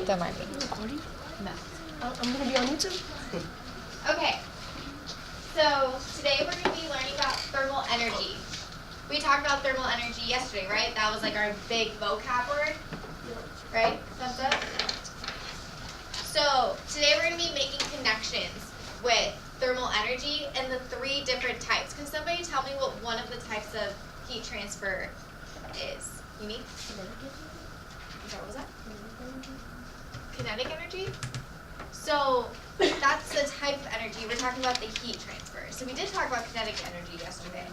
Don't mind me. No. I'm gonna be on YouTube. Okay. So today we're going to be learning about thermal energy. We talked about thermal energy yesterday, right? That was like our big vocab word, right? Thumbs up. So today we're going to be making connections with thermal energy and the 3 different types. Can somebody tell me what one of the types of heat transfer is? Unique? What was that? Kinetic energy? So that's the type of energy. We're talking about the heat transfer. So we did talk about kinetic energy yesterday.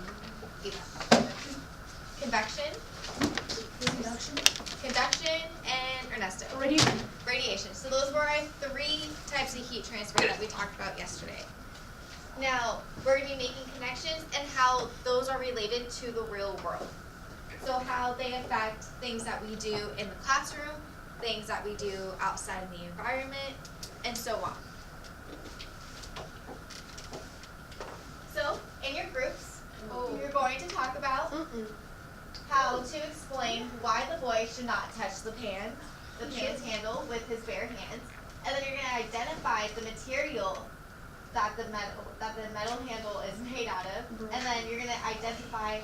Convection. Conduction and Ernesto. Radiation. So those were our 3 types of heat transfer that we talked about yesterday. Now, we're going to be making connections and how those are related to the real world. So how they affect things that we do in the classroom, things that we do outside in the environment, and so on. So, in your groups, you're going to talk about how to explain why the boy should not touch the pan's handle with his bare hands, and then you're going to identify the material that the metal handle is made out of, and then you're going to identify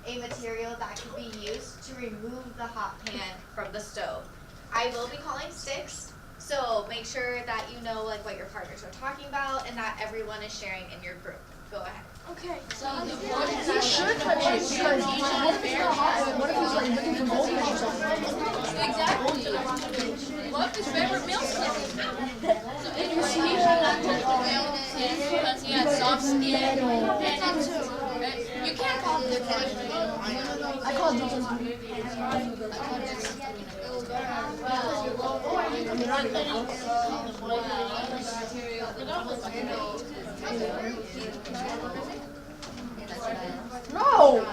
a material that can be used to remove the hot pan from the stove. I will be calling sticks, so make sure that you know like what your partners are talking about and that everyone is sharing in your group. Go ahead. Okay. So he should touch it because what if it's not hot? What if he's like looking for goldfish or something? Exactly. What if his favorite meal slip? So anyway, he should not touch the meal because he has soft skin and it's, you can't call it different. I call it different. No!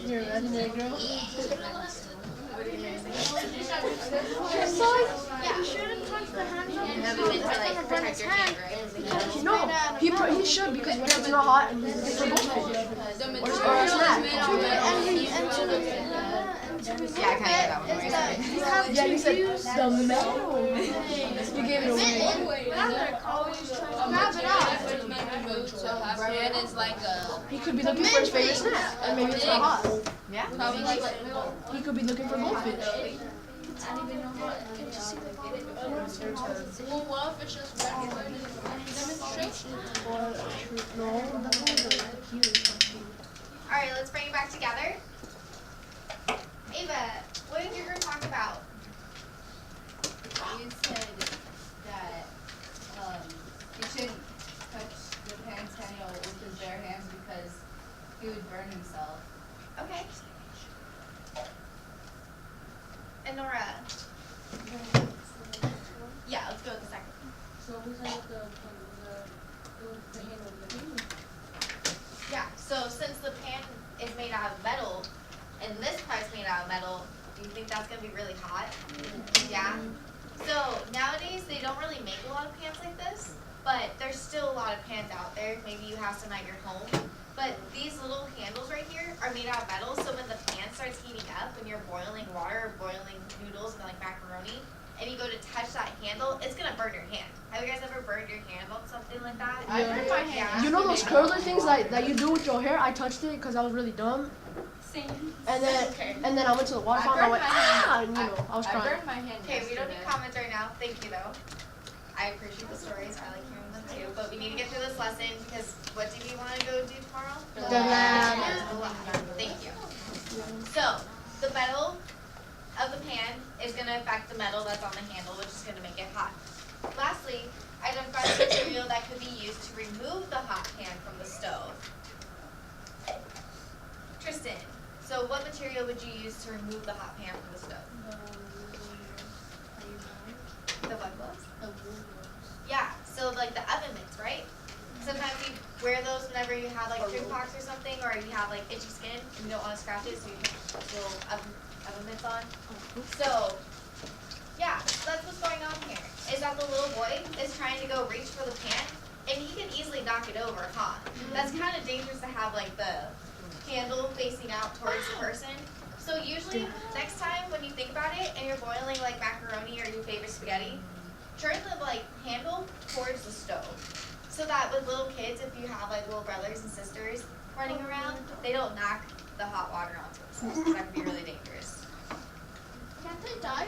You're a redneck girl? You shouldn't touch the hands of And then we meant to like protect your hand, right? No, he should because when it's not hot and he's looking for goldfish. Or a snack. Yeah, I kind of get that one right. Yeah, you said the metal. You gave it away. He could be looking for his favorite snack, and maybe it's not hot. Yeah. He could be looking for goldfish. Well, what if it's just regular demonstration? Alright, let's bring it back together. Ava, what did your group talk about? You said that he shouldn't touch the pan's handle with his bare hands because he would burn himself. Okay. And Nora? Yeah, let's go with the second. So who's like the handle of the hand? Yeah, so since the pan is made out of metal, and this part's made out of metal, do you think that's going to be really hot? Yeah? So nowadays, they don't really make a lot of pans like this, but there's still a lot of pans out there. Maybe you have some at your home. But these little handles right here are made out of metal, so when the pan starts heating up, when you're boiling water or boiling noodles and like macaroni, and you go to touch that handle, it's going to burn your hand. Have you guys ever burned your hand on something like that? I burned my hand. You know those curler things that you do with your hair? I touched it because I was really dumb. Same. And then I went to the water fountain. I went and you know I was I crying. burned my hand. Okay, we don't need comments right now. Thank you, though. I appreciate the stories. I like hearing them, too. But we need to get through this lesson because what do we want to go do tomorrow? The lab. The lab. Thank you. So, the metal of the pan is going to affect the metal that's on the handle, which is going to make it hot. Lastly, identify the material that could be used to remove the hot pan from the stove. Tristan, so what material would you use to remove the hot pan from the stove? The what gloves? Yeah, so like the oven mitts, right? Sometimes you wear those whenever you have like chicken pox or something, or you have like itchy skin and you don't want to scratch it, so you put little oven mitts on. So, yeah, that's what's going on here. Is that the little boy is trying to go reach for the pan, and he can easily knock it over, huh? That's kind of dangerous to have like the handle facing out towards the person. So usually, next time when you think about it and you're boiling like macaroni or your favorite spaghetti, turn the like handle towards the stove. So that with little kids, if you have like little brothers and sisters running around, they don't knock the hot water onto themselves, because that can be really dangerous. Can't they die?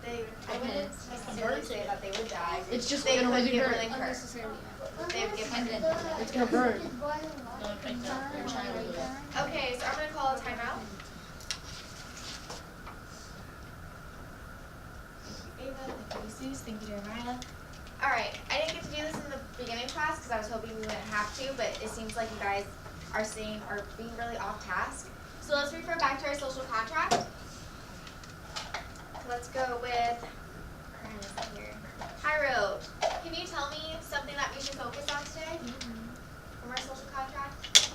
I wouldn't necessarily say that they would die. It's just They gonna could really get hurt. really hurt. They would get hurt. It's gonna burn. Okay, so I'm gonna call a timeout. Thank you, Ava. Thank you, Jesus. Thank you, Jeremiah. All right, I didn't get to do this in the beginning class because I was hoping we wouldn't have to, but it seems like you guys are being really off task. So let's refer back to our social contract. Let's go with, where is it here? Hyro, can you tell me something that we should focus on today from our social contract?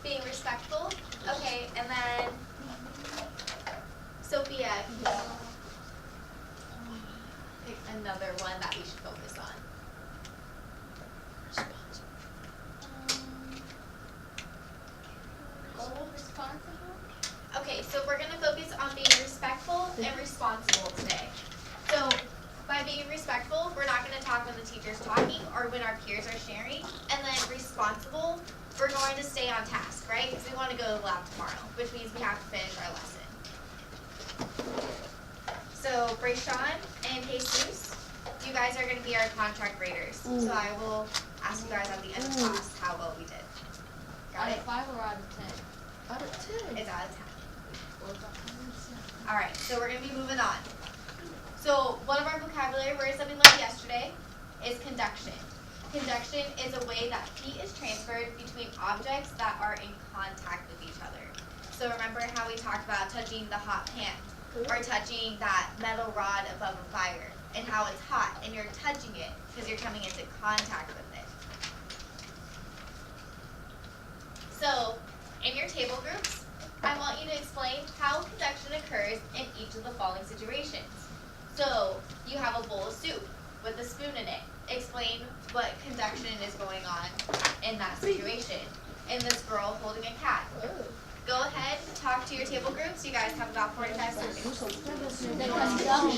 Being respectful. Okay, and then Sophia, can you pick another one that we should focus on? Okay, so we're going to focus on being respectful and responsible today. So by being respectful, we're not going to talk when the teacher's talking or when our peers are sharing. And then responsible, we're going to stay on task, right? Because we want to go to the lab tomorrow, which means we have to finish our lesson. So Brayshawn and Jesus, you guys are going to be our contract graders. So I will ask you guys at the end of class how well we did. Got it? Out of 5 or out of 10? Out of 10. It's out of 10. Alright, so we're going to be moving on. So one of our vocabulary words that we learned yesterday is conduction. Conduction is a way that heat is transferred between objects that are in contact with each other. So remember how we talked about touching the hot pan or touching that metal rod above a fire and how it's hot and you're touching it because you're coming into contact with it. So in your table groups, I want you to explain how conduction occurs in each of the following situations. So you have a bowl of soup with a spoon in it. Explain what conduction is going on in that situation. And this girl holding a cat. Go ahead, talk to your table groups. You guys have about 45 seconds.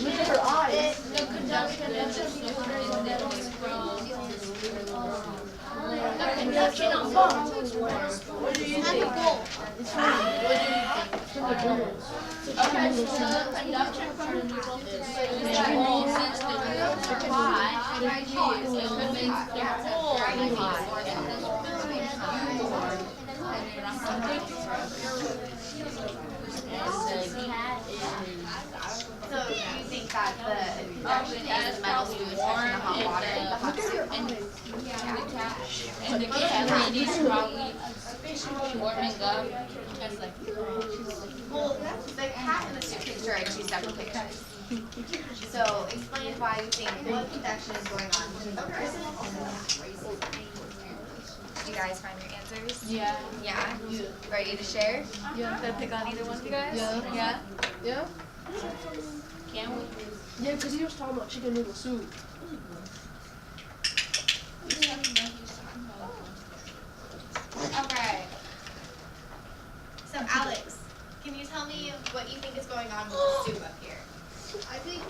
Look at her eyes. The conduction What do you think? It's funny. What do you think? Okay, so the conduction from the neutral is the whole system is hot, it could make the whole hot. So you think that the conduction is metal spoon touching the hot water, the hot soup? And the cat lady is probably warming up. Just like, Well, the cat and the soup picture are two separate pictures. So explain why you think what conduction is going on between the person. Did you guys find your answers? yeah. Yeah? Ready to share? Yeah. Gonna pick on either one of you guys? Yeah. Yeah? Yeah? Can we? Yeah, because he was talking about chicken noodle soup. Okay. So Alex, can you tell me what you think is going on with the soup up here? I think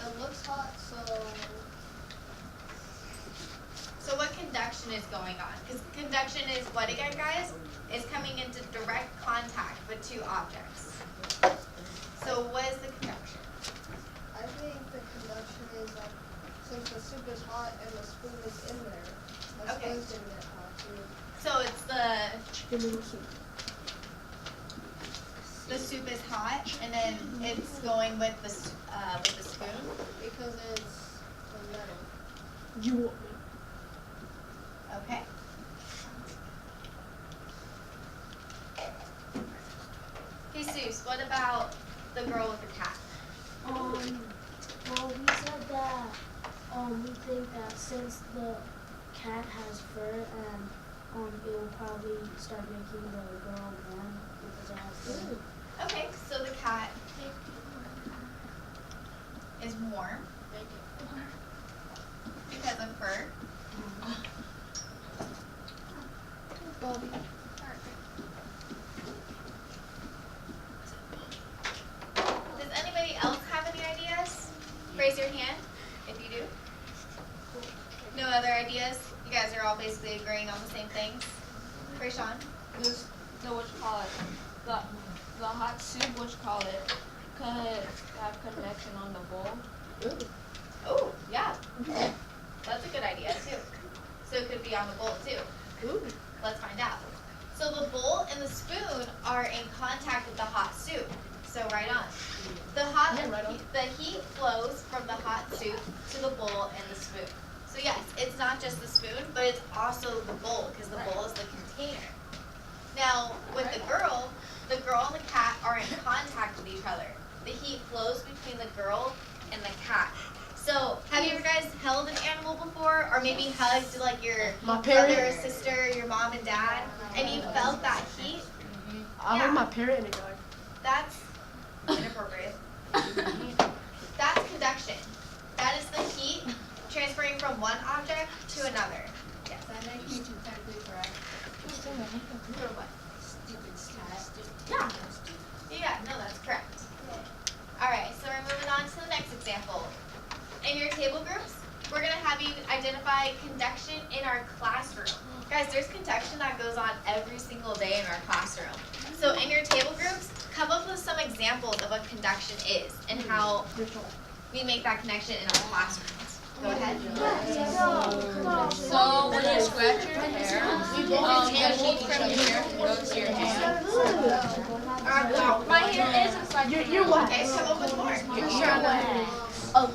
it looks hot, so So what conduction is going on? Because conduction is what again, guys? Is coming into direct contact with two objects. So what is the conduction? I think the conduction is that since the soup is hot and the spoon is in there, the Okay. spoon's gonna get hot too. So it's the Chicken noodle soup. soup is hot, and then it's going with the spoon. Because it's the metal. You want me? Okay. Jesus, what about the girl with the cat? Well, we said that we think that since the cat has fur and it will probably start making the girl warm because it has fur. Okay, so the cat. warm. Because of fur. Does anybody else have any ideas? Raise your hand if you do. No other ideas? You guys are all basically agreeing on the same things. Rayshawn? This, the what you call it, the hot soup, what you call it, could have connection on the bowl. Oh, yeah. That's a good idea too. So it could be on the bowl too. Let's find out. So the bowl and the spoon are in contact with the hot soup. So right on. The heat flows from the hot soup to the bowl and the spoon. So yes, it's not just the spoon, but it's also the bowl because the bowl is the container. Now with the girl and the cat are in contact with each other. The heat flows between the girl and the cat. So have you ever guys held an animal before, or maybe hugged like your brother or sister, your mom and dad, and you felt that heat? I heard my parent in a yard. That's inappropriate. That's conduction. That is the heat transferring from one object to another. Yes. That makes you technically correct. For what? Yeah. Yeah, no, that's correct. Alright, so we're moving on to the next example. In your table groups, we're going to have you identify conduction in our classroom. Guys, there's conduction that goes on every single day in our classroom. So in your table groups, come up with some examples of what conduction is and how we make that connection in our classrooms. Go ahead. So when you scratch your hair, the heat from your hair goes to your hand. My hair is inside. You're what? Okay, come up with more. Oh,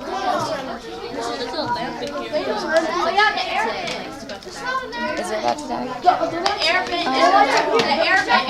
There's a lamp in here. Oh yeah, the air vent. Is it about to die? The air vent